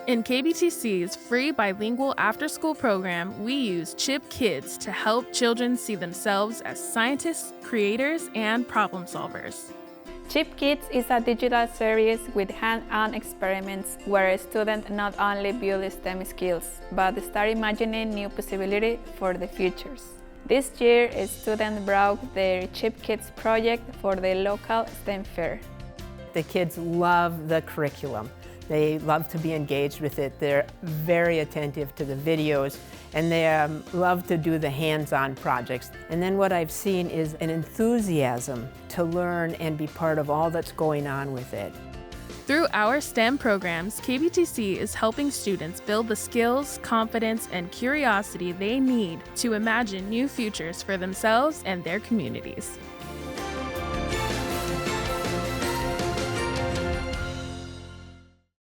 In KBTC's free bilingual after-school program, we use CHIP Kids to help children see themselves as scientists, creators, and problem solvers. Chip Kids is a digital series with hand-on experiments where students not only build STEM skills, but start imagining new possibilities for the futures. This year, students brought their Chip Kids project for the local STEM fair. The kids love the curriculum. They love to be engaged with it. They're very attentive to the videos, and they love to do the hands-on projects. And then what I've seen is an enthusiasm to learn and be part of all that's going on with it. Through our STEM programs, KBTC is helping students build the skills, confidence, and curiosity they need to imagine new futures for themselves and their communities.